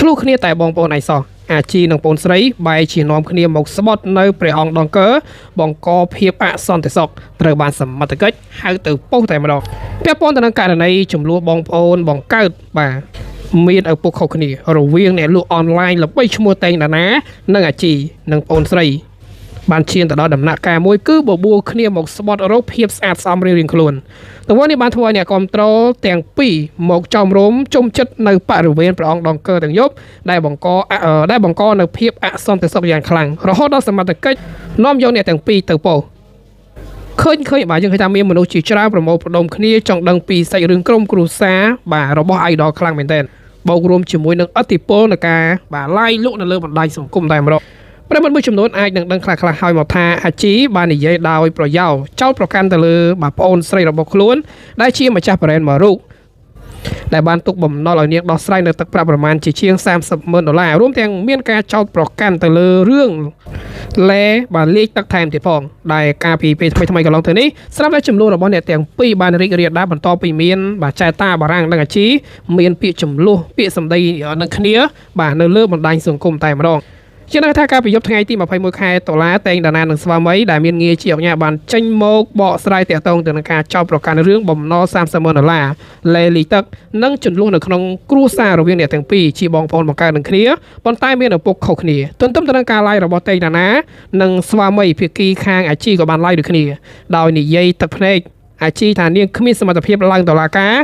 ឆ្លោះគ្នាតែបងប្អូនឯសោះអាជីនិងបងស្រីបែរជានាំគ្នាមកស្បត់នៅព្រះអង្គដង្កើបង្កភាពអសន្តិសុខត្រូវបានសមត្ថកិច្ចហៅទៅប៉ុស្តិ៍តែម្ដងពាក់ព័ន្ធទៅនឹងករណីចំនួនបងប្អូនបង្កើតបាទមានឪពុកខុសគ្នារវាងអ្នកលក់អនឡាញល្បីឈ្មោះតេងតាណានិងអាជីនិងបងស្រីបានឈានទៅដល់ដំណាក់កាលមួយគឺបបួលគ្នាមកស្បត់រកភាពស្អាតស្អំរៀងៗខ្លួនទង្វើនេះបានធ្វើឲ្យអ្នកគ្រប់គ្រងទាំងពីរមកចោមរោមជុំចិត្តនៅបរិវេណព្រះអង្គដង្កើទាំងយប់ដែលបង្កនៅភាពអសន្តិសុខយ៉ាងខ្លាំងរហូតដល់សមត្ថកិច្ចនាំយកអ្នកទាំងពីរទៅប៉ុស្តិ៍ឃើញបាទយើងឃើញថាមានមនុស្សជាច្រើនប្រមូលផ្ដុំគ្នាចង់ដឹងពីសាច់រឿងក្រុមគ្រួសារបាទរបស់ idol ខ្លាំងមែនទែនបូករួមជាមួយនឹងឥទ្ធិពលនៃការបាទ live លក់នៅលើបណ្ដាញសង្គមតែម្ដងប្រិមត្តមួយចំនួនអាចនឹងដឹងខ្លះៗហើយមកថាអាជីបាននិយាយដោយប្រយោលចោទប្រកាន់ទៅលើបាទប្អូនស្រីរបស់ខ្លួនដែលជាម្ចាស់បរិញ្ញាមួយរូបដែលបានទុកបំណុលឲ្យនាងដោះស្រាយនៅទឹកប្រាក់ប្រមាណជាជាង$30,000រួមទាំងមានការចោទប្រកាន់ទៅលើរឿងលែបាទលេខទឹកថែមទៀតផងដែលការពីពេលថ្មីកន្លងទៅនេះស្រាប់តែចំនួនរបស់អ្នកទាំងពីរបានរីករាលដាលបន្ទាប់ពីមានបាទចែតាបារាំងនិងអាជីមានពាក្យចំនួនពាក្យសម្ដីនឹងគ្នាបាទនៅលើបណ្ដាញសង្គមតែម្ដងជានៅថាការប្រយុទ្ធថ្ងៃទី21ខែតុលាតេងតាណានឹងស្វាមីដែលមានងារជាអង្គការបានចេញមកបកស្រាយតាក់ទងទៅនឹងការចោទប្រកាន់រឿងបំណុល$30,000លេលីទឹកនិងចំនួននៅក្នុងគ្រួសាររវាងអ្នកទាំងពីរជាបងប្អូនបង្កើតនឹងគ្នាប៉ុន្តែមានឪពុកខុសគ្នាទន្ទឹមទៅនឹងការ live របស់តេងតាណានិងស្វាមីភាគីខាងអាជីក៏បាន live ដូចគ្នាដោយនិយាយទឹកភ្នែកអាជីថានាងគ្មានសមត្ថភាពឡើងតុលាការ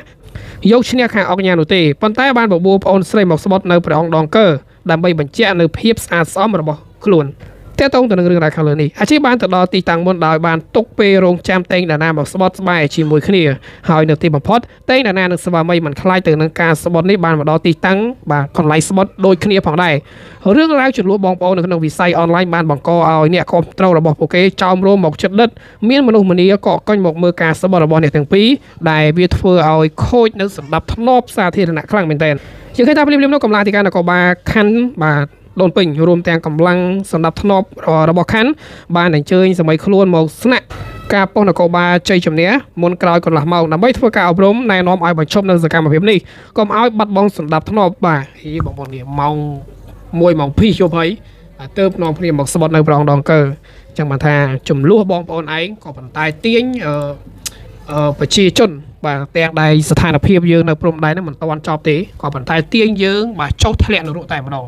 យកឈ្នះខាងអង្គការនោះទេប៉ុន្តែបានបបួលប្អូនស្រីមកស្បត់នៅព្រះអង្គដង្កើដើម្បីបញ្ជាក់នៅភាពស្អាតស្អំរបស់ខ្លួនតើតើទៅនឹងរឿងរ៉ាវខាងលើនេះអាជីបានទៅដល់ទីតាំងមុនដោយបានទុកពេលរងចាំតេងតាណាមកស្បត់ស្បែកជាមួយគ្នាហើយនៅទីបំផុតតេងតាណានិងស្វាមីមិនខ្លាចទៅនឹងការស្បត់នេះបានមកដល់ទីតាំងបាទកន្លែងស្បត់ដូចគ្នាផងដែររឿងរ៉ាវចំនួនបងប្អូននៅក្នុងវិស័យអនឡាញបានបង្កឲ្យអ្នកគ្រប់គ្រងរបស់ពួកគេចោមរោមមកចិត្តដិតមានមនុស្សម្នាកកកុញមកមើលការស្បត់របស់អ្នកទាំងពីរដែលវាធ្វើឲ្យខូចនៅសណ្ដាប់ធ្នាប់សាធារណៈខ្លាំងមែនទែនយើងឃើញថាភ្លាមៗនោះកម្លាំងទីការនគរបាលខណ្ឌបាទដូនពេញរួមទាំងកម្លាំងសម្ដាប់ធ្នាប់របស់ខណ្ឌបានអញ្ជើញសម័យខ្លួនមកស្នាក់ការប៉ុស្តិ៍នគរបាលជ័យជំនះមុនក្រោយកន្លះម៉ោងដើម្បីធ្វើការអប់រំណែនាំឲ្យបញ្ឈប់នៅសកម្មភាពនេះកុំឲ្យបាត់បង់សម្ដាប់ធ្នាប់បាទបងប្អូននេះម៉ោង1ម៉ោង2យប់ហើយទើបនាំគ្នាមកស្បត់នៅព្រះអង្គដង្កើអញ្ចឹងបានថាចំនួនបងប្អូនឯងក៏ប៉ុន្តែទាញប្រជាជនបាទទាំងដែលស្ថានភាពយើងនៅព្រំដែនហ្នឹងមិនទាន់ចប់ទេក៏ប៉ុន្តែទាញយើងបាទចុះធ្លាក់នរកតែម្ដង